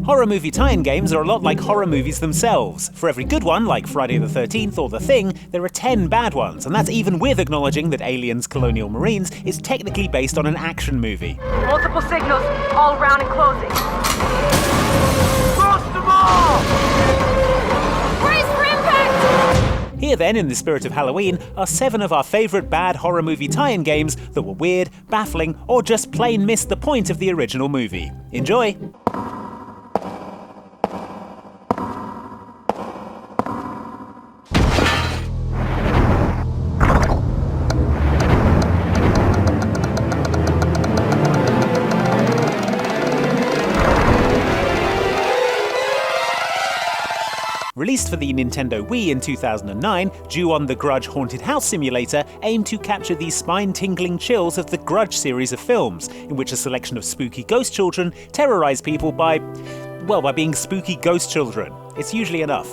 Horror movie tie-in games are a lot like horror movies themselves. For every good one, like Friday the 13th or The Thing, there are 10 bad ones, and that's even with acknowledging that Aliens Colonial Marines is technically based on an action movie. Multiple signals, all around and closing. Cross them all! Brace for impact! Here then, in the spirit of Halloween, are 7 of our favourite bad horror movie tie-in games that were weird, baffling, or just plain missed the point of the original movie. Enjoy! Released for the Nintendo Wii in 2009, Ju-On the Grudge Haunted House Simulator aimed to capture the spine-tingling chills of the Grudge series of films, in which a selection of spooky ghost children terrorize people by being spooky ghost children. It's usually enough.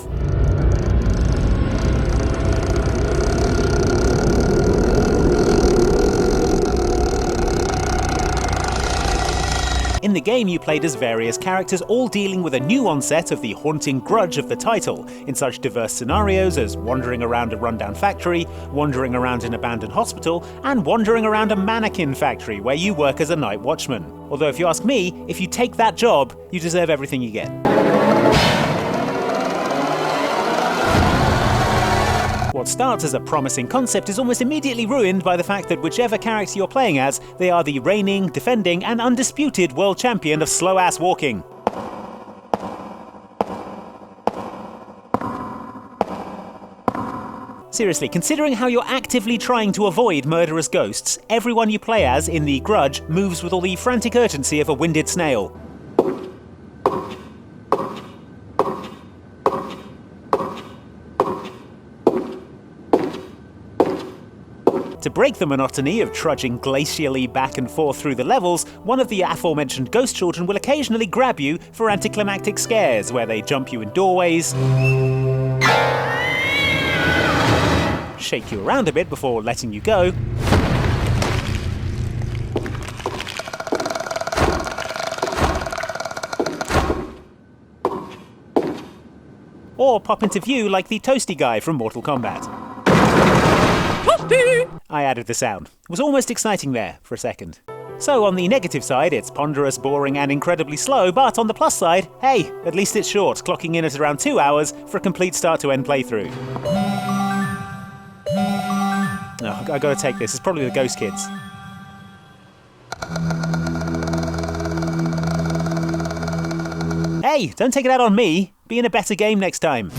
In the game, you played as various characters, all dealing with a new onset of the haunting grudge of the title, in such diverse scenarios as wandering around a rundown factory, wandering around an abandoned hospital, and wandering around a mannequin factory where you work as a night watchman. Although if you ask me, if you take that job, you deserve everything you get. What starts as a promising concept is almost immediately ruined by the fact that whichever character you're playing as, they are the reigning, defending, and undisputed world champion of slow-ass walking. Seriously, considering how you're actively trying to avoid murderous ghosts, everyone you play as in the Grudge moves with all the frantic urgency of a winded snail. To break the monotony of trudging glacially back and forth through the levels, one of the aforementioned ghost children will occasionally grab you for anticlimactic scares, where they jump you in doorways, shake you around a bit before letting you go, or pop into view like the toasty guy from Mortal Kombat. I added the sound. It was almost exciting there for a second. So on the negative side, it's ponderous, boring, and incredibly slow, but on the plus side, hey, at least it's short, clocking in at around 2 hours for a complete start-to-end playthrough. Oh, I gotta take this. It's probably the Ghost Kids. Hey, don't take it out on me. Be in a better game next time.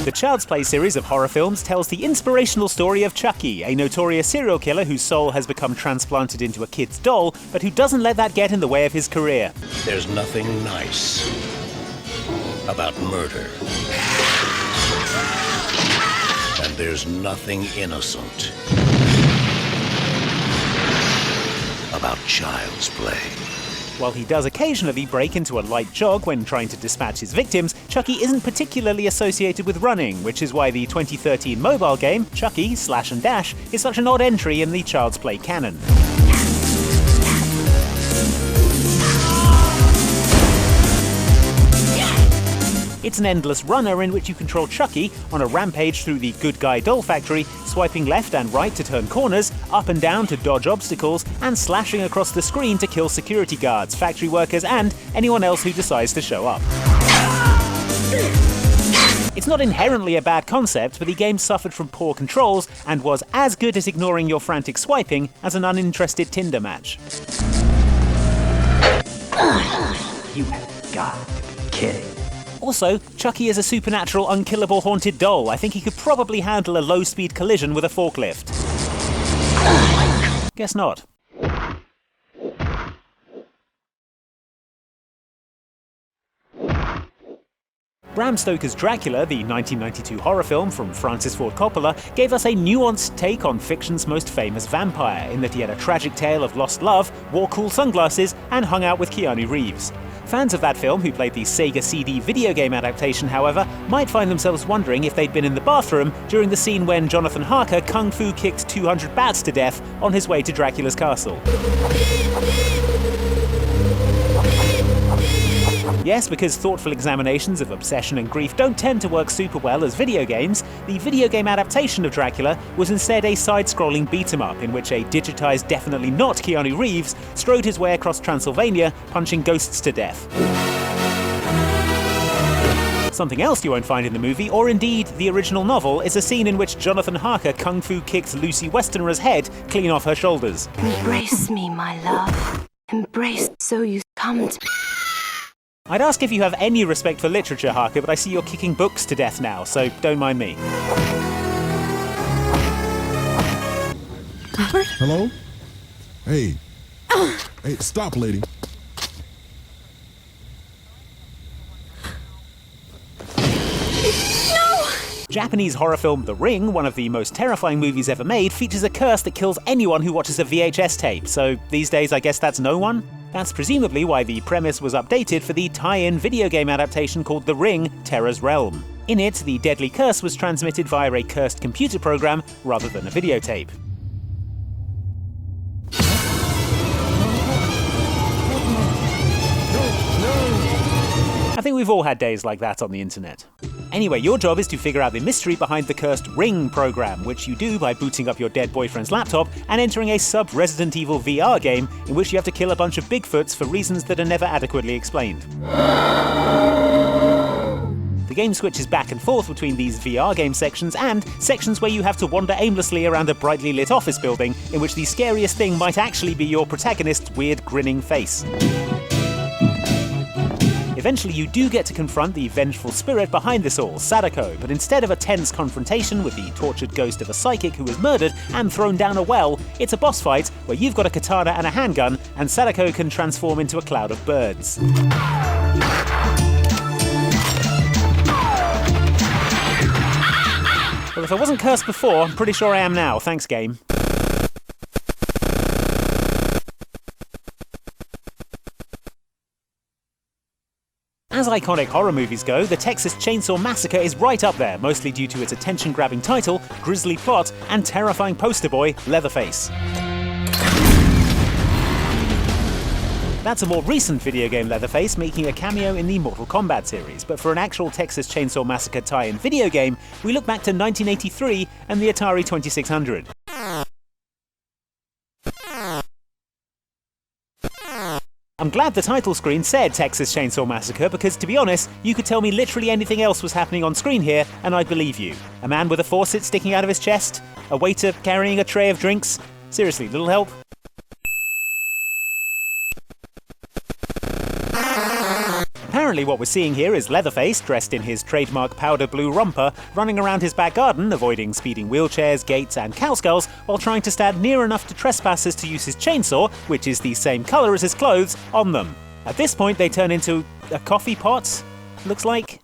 The Child's Play series of horror films tells the inspirational story of Chucky, a notorious serial killer whose soul has become transplanted into a kid's doll, but who doesn't let that get in the way of his career. There's nothing nice about murder. And there's nothing innocent about child's play. While he does occasionally break into a light jog when trying to dispatch his victims, Chucky isn't particularly associated with running, which is why the 2013 mobile game, Chucky Slash and Dash, is such an odd entry in the Child's Play canon. It's an endless runner in which you control Chucky on a rampage through the Good Guy Doll Factory, swiping left and right to turn corners, up and down to dodge obstacles, and slashing across the screen to kill security guards, factory workers, and anyone else who decides to show up. It's not inherently a bad concept, but the game suffered from poor controls and was as good at ignoring your frantic swiping as an uninterested Tinder match. You have got to be kidding. Also, Chucky is a supernatural, unkillable haunted doll. I think he could probably handle a low-speed collision with a forklift. Guess not. Bram Stoker's Dracula, the 1992 horror film from Francis Ford Coppola, gave us a nuanced take on fiction's most famous vampire, in that he had a tragic tale of lost love, wore cool sunglasses, and hung out with Keanu Reeves. Fans of that film who played the Sega CD video game adaptation, however, might find themselves wondering if they'd been in the bathroom during the scene when Jonathan Harker kung fu kicked 200 bats to death on his way to Dracula's castle. Yes, because thoughtful examinations of obsession and grief don't tend to work super well as video games, the video game adaptation of Dracula was instead a side-scrolling beat-em-up in which a digitized, definitely not Keanu Reeves, strode his way across Transylvania, punching ghosts to death. Something else you won't find in the movie, or indeed the original novel, is a scene in which Jonathan Harker kung fu kicked Lucy Westenra's head clean off her shoulders. Embrace me, my love. Embrace so you come to... I'd ask if you have any respect for literature, Harker, but I see you're kicking books to death now, so don't mind me. Robert? Hello? Hey. Hey, stop, lady. Japanese horror film The Ring, one of the most terrifying movies ever made, features a curse that kills anyone who watches a VHS tape, so these days I guess that's no one? That's presumably why the premise was updated for the tie-in video game adaptation called The Ring: Terror's Realm. In it, the deadly curse was transmitted via a cursed computer program rather than a videotape. I think we've all had days like that on the internet. Anyway, your job is to figure out the mystery behind the cursed Ring program, which you do by booting up your dead boyfriend's laptop and entering a sub-Resident Evil VR game in which you have to kill a bunch of Bigfoots for reasons that are never adequately explained. The game switches back and forth between these VR game sections and sections where you have to wander aimlessly around a brightly lit office building in which the scariest thing might actually be your protagonist's weird grinning face. Eventually you do get to confront the vengeful spirit behind this all, Sadako, but instead of a tense confrontation with the tortured ghost of a psychic who was murdered and thrown down a well, it's a boss fight where you've got a katana and a handgun, and Sadako can transform into a cloud of birds. Well, if I wasn't cursed before, I'm pretty sure I am now, thanks game. As iconic horror movies go, the Texas Chainsaw Massacre is right up there, mostly due to its attention-grabbing title, grisly plot, and terrifying poster boy, Leatherface. That's a more recent video game Leatherface, making a cameo in the Mortal Kombat series, but for an actual Texas Chainsaw Massacre tie-in video game, we look back to 1983 and the Atari 2600. I'm glad the title screen said Texas Chainsaw Massacre because, to be honest, you could tell me literally anything else was happening on screen here and I'd believe you. A man with a faucet sticking out of his chest? A waiter carrying a tray of drinks? Seriously, little help? Apparently what we're seeing here is Leatherface, dressed in his trademark powder blue romper, running around his back garden, avoiding speeding wheelchairs, gates and cow skulls, while trying to stand near enough to trespassers to use his chainsaw, which is the same colour as his clothes, on them. At this point they turn into a coffee pot, looks like.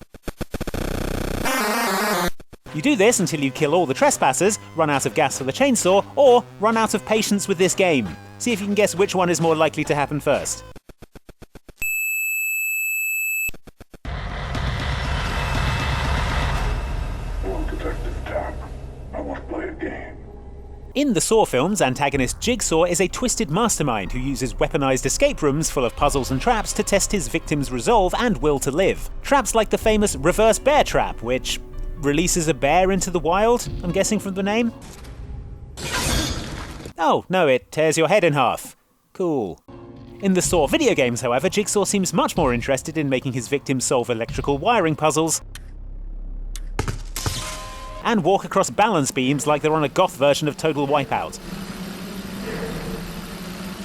You do this until you kill all the trespassers, run out of gas for the chainsaw, or run out of patience with this game. See if you can guess which one is more likely to happen first. In the Saw films, antagonist Jigsaw is a twisted mastermind who uses weaponized escape rooms full of puzzles and traps to test his victims' resolve and will to live. Traps like the famous reverse bear trap, which releases a bear into the wild, I'm guessing from the name? Oh, no, it tears your head in half. Cool. In the Saw video games, however, Jigsaw seems much more interested in making his victims solve electrical wiring puzzles and walk across balance beams like they're on a goth version of Total Wipeout.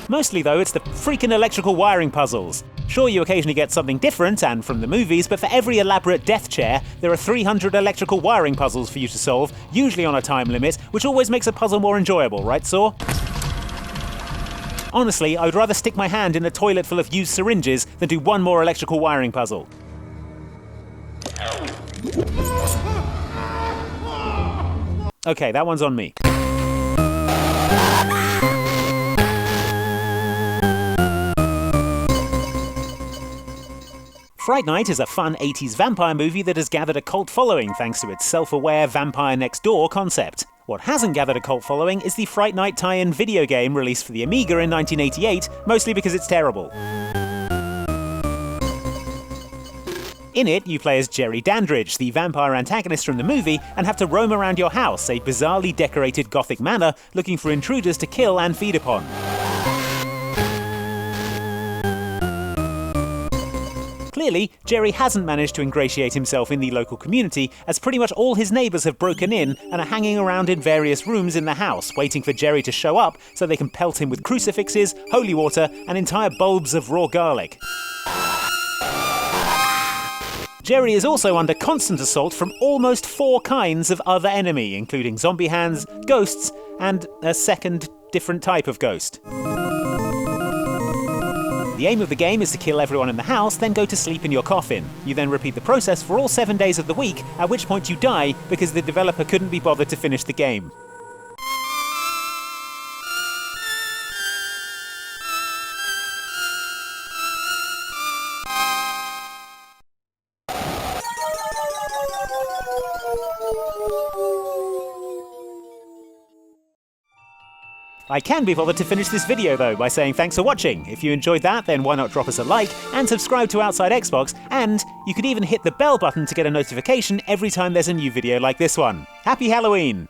Mostly, though, it's the freaking electrical wiring puzzles. Sure, you occasionally get something different, and from the movies, but for every elaborate death chair, there are 300 electrical wiring puzzles for you to solve, usually on a time limit, which always makes a puzzle more enjoyable, right, Saw? Honestly, I would rather stick my hand in a toilet full of used syringes than do one more electrical wiring puzzle. Okay, that one's on me. Fright Night is a fun 80s vampire movie that has gathered a cult following thanks to its self-aware vampire next door concept. What hasn't gathered a cult following is the Fright Night tie-in video game released for the Amiga in 1988, mostly because it's terrible. In it, you play as Jerry Dandridge, the vampire antagonist from the movie, and have to roam around your house, a bizarrely decorated Gothic manor, looking for intruders to kill and feed upon. Clearly, Jerry hasn't managed to ingratiate himself in the local community, as pretty much all his neighbours have broken in and are hanging around in various rooms in the house, waiting for Jerry to show up so they can pelt him with crucifixes, holy water, and entire bulbs of raw garlic. Jerry is also under constant assault from almost 4 kinds of other enemy, including zombie hands, ghosts, and a second different type of ghost. The aim of the game is to kill everyone in the house, then go to sleep in your coffin. You then repeat the process for all 7 days of the week, at which point you die because the developer couldn't be bothered to finish the game. I can be bothered to finish this video though by saying thanks for watching. If you enjoyed that, then why not drop us a like and subscribe to Outside Xbox, and you could even hit the bell button to get a notification every time there's a new video like this one. Happy Halloween!